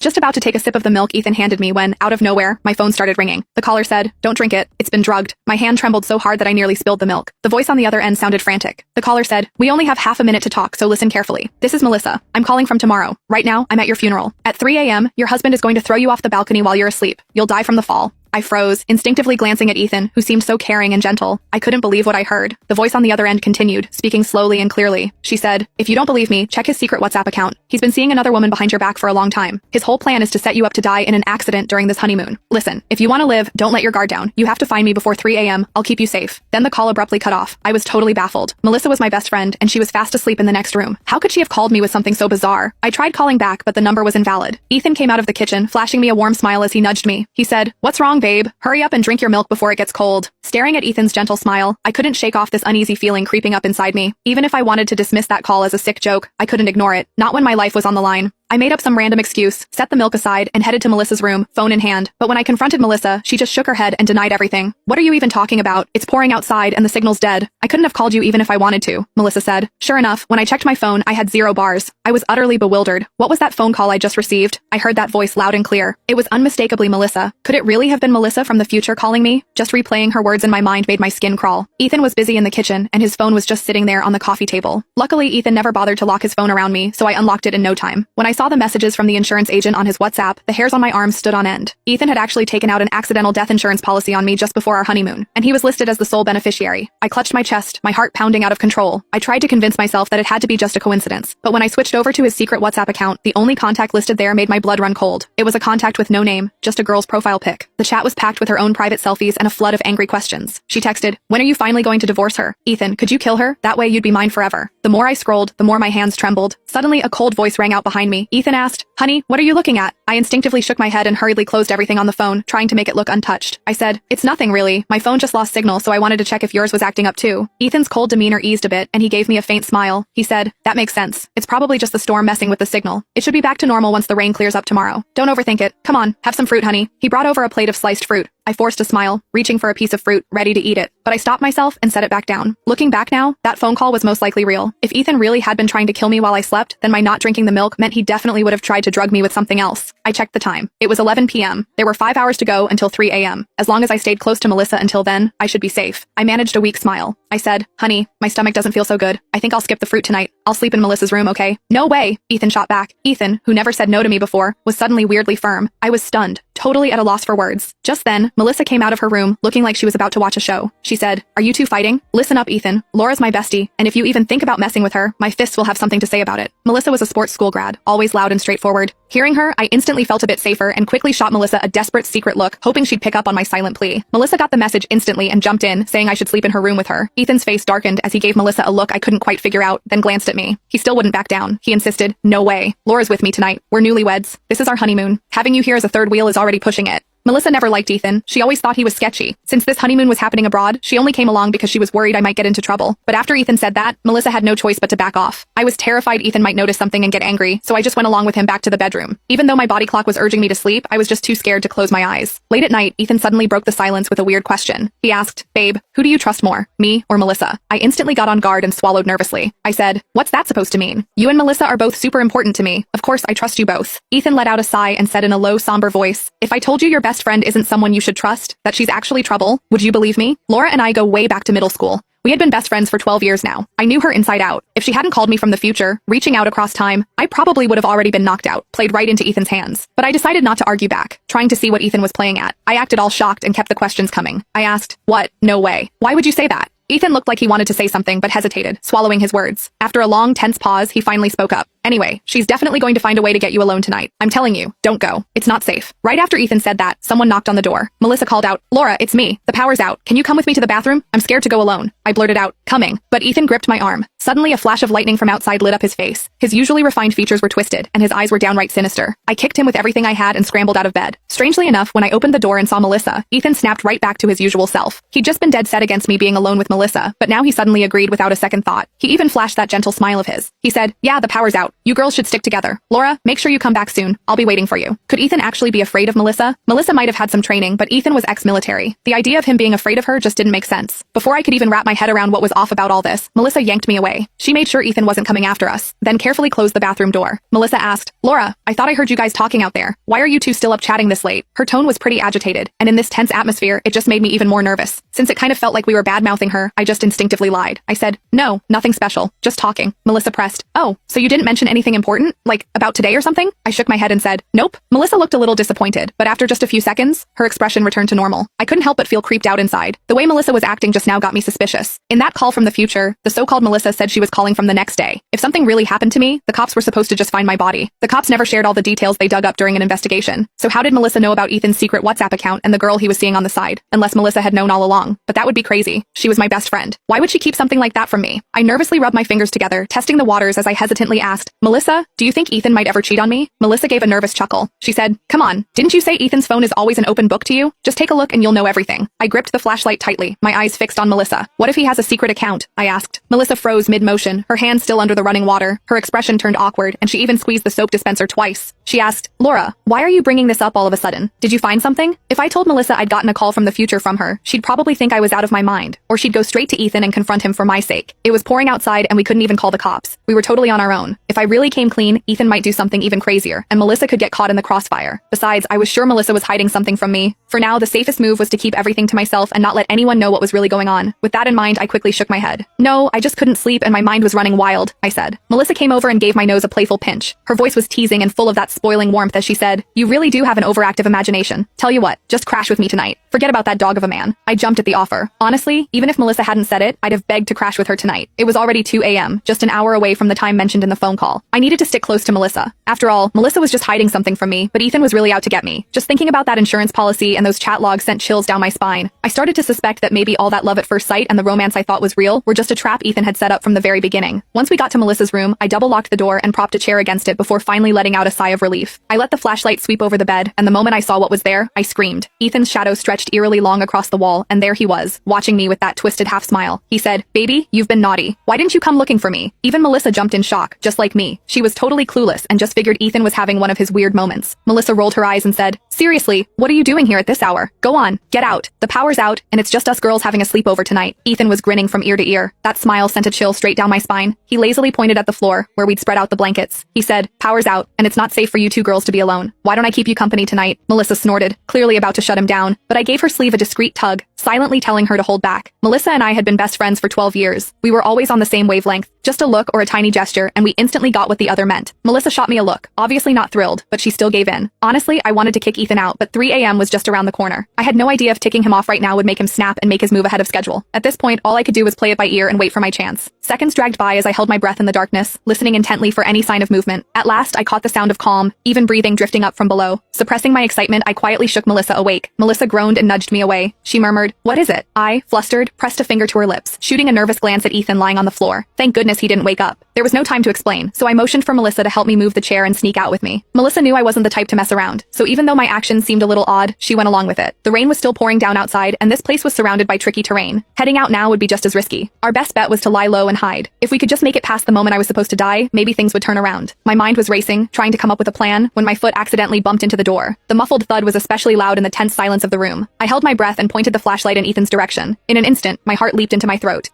just about to take a sip of the milk Ethan handed me when, out of nowhere, my phone started ringing. The caller said, "Don't drink it. It's been drugged." My hand trembled so hard that I nearly spilled the milk. The voice on the other end sounded frantic. The caller said, "We only have half a minute to talk, so listen carefully. This is Melissa. I'm calling from tomorrow. Right now, I'm at your funeral. At 3 a.m., your husband is going to throw you off the balcony while you're asleep. You'll die from the fall." I froze, instinctively glancing at Ethan, who seemed so caring and gentle. I couldn't believe what I heard. The voice on the other end continued, speaking slowly and clearly. She said, "If you don't believe me, check his secret WhatsApp account. He's been seeing another woman behind your back for a long time. His whole plan is to set you up to die in an accident during this honeymoon. Listen, if you want to live, don't let your guard down. You have to find me before 3 a.m. I'll keep you safe." Then the call abruptly cut off. I was totally baffled. Melissa was my best friend, and she was fast asleep in the next room. How could she have called me with something so bizarre? I tried calling back, but the number was invalid. Ethan came out of the kitchen, flashing me a warm smile as he nudged me. He said, "What's wrong, babe? Hurry up and drink your milk before it gets cold." Staring at Ethan's gentle smile, I couldn't shake off this uneasy feeling creeping up inside me. Even if I wanted to dismiss that call as a sick joke, I couldn't ignore it. Not when my life was on the line. I made up some random excuse, set the milk aside, and headed to Melissa's room, phone in hand. But when I confronted Melissa, she just shook her head and denied everything. "What are you even talking about? It's pouring outside and the signal's dead. I couldn't have called you even if I wanted to," Melissa said. Sure enough, when I checked my phone, I had 0 bars. I was utterly bewildered. What was that phone call I just received? I heard that voice loud and clear. It was unmistakably Melissa. Could it really have been Melissa from the future calling me? Just replaying her words in my mind made my skin crawl. Ethan was busy in the kitchen, and his phone was just sitting there on the coffee table. Luckily, Ethan never bothered to lock his phone around me, so I unlocked it in no time. When I saw the messages from the insurance agent on his WhatsApp, the hairs on my arms stood on end. Ethan had actually taken out an accidental death insurance policy on me just before our honeymoon, and he was listed as the sole beneficiary. I clutched my chest, my heart pounding out of control. I tried to convince myself that it had to be just a coincidence, but when I switched over to his secret WhatsApp account, the only contact listed there made my blood run cold. It was a contact with no name, just a girl's profile pic. The chat was packed with her own private selfies and a flood of angry questions. She texted, "When are you finally going to divorce her? Ethan, could you kill her? That way you'd be mine forever." The more I scrolled, the more my hands trembled. Suddenly, a cold voice rang out behind me. Ethan asked, "Honey, what are you looking at?" I instinctively shook my head and hurriedly closed everything on the phone, trying to make it look untouched. I said, "It's nothing really. My phone just lost signal, so I wanted to check if yours was acting up too." Ethan's cold demeanor eased a bit, and he gave me a faint smile. He said, "That makes sense. It's probably just the storm messing with the signal. It should be back to normal once the rain clears up tomorrow. Don't overthink it. Come on, have some fruit, honey." He brought over a plate of sliced fruit. I forced a smile, reaching for a piece of fruit, ready to eat it, but I stopped myself and set it back down. Looking back now, that phone call was most likely real. If Ethan really had been trying to kill me while I slept, then my not drinking the milk meant he definitely would have tried to drug me with something else. I checked the time. It was 11 p.m. There were 5 hours to go until 3 a.m. As long as I stayed close to Melissa until then, I should be safe. I managed a weak smile. I said, "Honey, my stomach doesn't feel so good. I think I'll skip the fruit tonight. I'll sleep in Melissa's room, okay?" "No way," Ethan shot back. Ethan, who never said no to me before, was suddenly weirdly firm. I was stunned, totally at a loss for words. Just then, Melissa came out of her room, looking like she was about to watch a show. She said, "Are you two fighting? Listen up, Ethan. Laura's my bestie, and if you even think about messing with her, my fists will have something to say about it." Melissa was a sports school grad, always loud and straightforward. Hearing her, I instantly felt a bit safer and quickly shot Melissa a desperate secret look, hoping she'd pick up on my silent plea. Melissa got the message instantly and jumped in, saying I should sleep in her room with her. Ethan's face darkened as he gave Melissa a look I couldn't quite figure out, then glanced at me. He still wouldn't back down. He insisted, "No way. Laura's with me tonight. We're newlyweds. This is our honeymoon. Having you here as a third wheel is already pushing it." Melissa never liked Ethan. She always thought he was sketchy. Since this honeymoon was happening abroad, she only came along because she was worried I might get into trouble. But after Ethan said that, Melissa had no choice but to back off. I was terrified Ethan might notice something and get angry, so I just went along with him back to the bedroom. Even though my body clock was urging me to sleep, I was just too scared to close my eyes. Late at night, Ethan suddenly broke the silence with a weird question. He asked, "Babe, who do you trust more, me or Melissa?" I instantly got on guard and swallowed nervously. I said, "What's that supposed to mean? You and Melissa are both super important to me. Of course I trust you both." Ethan let out a sigh and said in a low, somber voice, "If I told you your best friend isn't someone you should trust, that she's actually trouble, would you believe me?" Laura and I go way back to middle school. We had been best friends for 12 years now. I knew her inside out. If she hadn't called me from the future, reaching out across time, I probably would have already been knocked out, played right into Ethan's hands. But I decided not to argue back, trying to see what Ethan was playing at. I acted all shocked and kept the questions coming. I asked, "What? No way. Why would you say that?" Ethan looked like he wanted to say something but hesitated, swallowing his words. After a long, tense pause, he finally spoke up. "Anyway, she's definitely going to find a way to get you alone tonight. I'm telling you, don't go. It's not safe." Right after Ethan said that, someone knocked on the door. Melissa called out, "Laura, it's me. The power's out. Can you come with me to the bathroom? I'm scared to go alone." I blurted out, "Coming." But Ethan gripped my arm. Suddenly, a flash of lightning from outside lit up his face. His usually refined features were twisted, and his eyes were downright sinister. I kicked him with everything I had and scrambled out of bed. Strangely enough, when I opened the door and saw Melissa, Ethan snapped right back to his usual self. He'd just been dead set against me being alone with Melissa, but now he suddenly agreed without a second thought. He even flashed that gentle smile of his. He said, "Yeah, the power's out. You girls should stick together. Laura, make sure you come back soon. I'll be waiting for you. Could Ethan actually be afraid of Melissa? Melissa might have had some training, but Ethan was ex-military. The idea of him being afraid of her just didn't make sense. Before I could even wrap my head around what was off about all this, Melissa yanked me away. She made sure Ethan wasn't coming after us, then carefully closed the bathroom door. Melissa asked, Laura, I thought I heard you guys talking out there. Why are you two still up chatting this late? Her tone was pretty agitated, and in this tense atmosphere, it just made me even more nervous. Since it kind of felt like we were bad-mouthing her, I just instinctively lied. I said, no, nothing special, just talking. Melissa pressed, oh, so you didn't mention anything important? Like, about today or something? I shook my head and said, nope. Melissa looked a little disappointed, but after just a few seconds, her expression returned to normal. I couldn't help but feel creeped out inside. The way Melissa was acting just now got me suspicious. In that call from the future, the so-called Melissa said she was calling from the next day. If something really happened to me, the cops were supposed to just find my body. The cops never shared all the details they dug up during an investigation. So how did Melissa know about Ethan's secret WhatsApp account and the girl he was seeing on the side? Unless Melissa had known all along. But that would be crazy. She was my best friend. Why would she keep something like that from me? I nervously rubbed my fingers together, testing the waters as I hesitantly asked, Melissa, do you think Ethan might ever cheat on me? Melissa gave a nervous chuckle. She said, come on, didn't you say Ethan's phone is always an open book to you? Just take a look and you'll know everything. I gripped the flashlight tightly, my eyes fixed on Melissa. What if he has a secret account? I asked. Melissa froze mid-motion, her hand still under the running water. Her expression turned awkward, and she even squeezed the soap dispenser twice. She asked, Laura, why are you bringing this up all of a sudden? Did you find something? If I told Melissa I'd gotten a call from the future from her, she'd probably think I was out of my mind, or she'd go straight to Ethan and confront him for my sake. It was pouring outside and we couldn't even call the cops. We were totally on our own. If I really came clean, Ethan might do something even crazier, and Melissa could get caught in the crossfire. Besides, I was sure Melissa was hiding something from me. For now, the safest move was to keep everything to myself and not let anyone know what was really going on. With that in mind, I quickly shook my head. No, I just couldn't sleep and my mind was running wild, I said. Melissa came over and gave my nose a playful pinch. Her voice was teasing and full of that spoiling warmth as she said, you really do have an overactive imagination. Tell you what, just crash with me tonight. Forget about that dog of a man. I jumped at the offer. Honestly, even if Melissa hadn't said it, I'd have begged to crash with her tonight. It was already 2 a.m., just an hour away from the time mentioned in the phone call. I needed to stick close to Melissa. After all, Melissa was just hiding something from me, but Ethan was really out to get me. Just thinking about that insurance policy and those chat logs sent chills down my spine. I started to suspect that maybe all that love at first sight and the romance I thought was real were just a trap Ethan had set up from the very beginning. Once we got to Melissa's room, I double-locked the door and propped a chair against it before finally letting out a sigh of relief. I let the flashlight sweep over the bed, and the moment I saw what was there, I screamed. Ethan's shadow stretched eerily long across the wall, and there he was, watching me with that twisted half-smile. He said, baby, you've been naughty. Why didn't you come looking for me? Even Melissa jumped in shock, just like me. She was totally clueless and just figured Ethan was having one of his weird moments. Melissa rolled her eyes and said, seriously, what are you doing here at this hour? Go on, get out. The power's out, and it's just us girls having a sleepover tonight. Ethan was grinning from ear to ear. That smile sent a chill straight down my spine. He lazily pointed at the floor, where we'd spread out the blankets. He said, power's out, and it's not safe for you two girls to be alone. Why don't I keep you company tonight? Melissa snorted, clearly about to shut him down, but I gave her sleeve a discreet tug, silently telling her to hold back. Melissa and I had been best friends for 12 years. We were always on the same wavelength. Just a look or a tiny gesture, and we instantly got what the other meant. Melissa shot me a look, obviously not thrilled, but she still gave in. Honestly, I wanted to kick Ethan out, but 3 a.m. was just around the corner. I had no idea if ticking him off right now would make him snap and make his move ahead of schedule. At this point, all I could do was play it by ear and wait for my chance. Seconds dragged by as I held my breath in the darkness, listening intently for any sign of movement. At last, I caught the sound of calm, even breathing drifting up from below. Suppressing my excitement, I quietly shook Melissa awake. Melissa groaned and nudged me away. She murmured, what is it? I, flustered, pressed a finger to her lips, shooting a nervous glance at Ethan lying on the floor. Thank goodness he didn't wake up. There was no time to explain, so I motioned for Melissa to help me move the chair and sneak out with me. Melissa knew I wasn't the type to mess around, so even though my actions seemed a little odd, she went along with it. The rain was still pouring down outside, and this place was surrounded by tricky terrain. Heading out now would be just as risky. Our best bet was to lie low and hide. If we could just make it past the moment I was supposed to die, maybe things would turn around. My mind was racing, trying to come up with a plan, when my foot accidentally bumped into the door. The muffled thud was especially loud in the tense silence of the room. I held my breath and pointed the flashlight in Ethan's direction. In an instant, my heart leaped into my throat.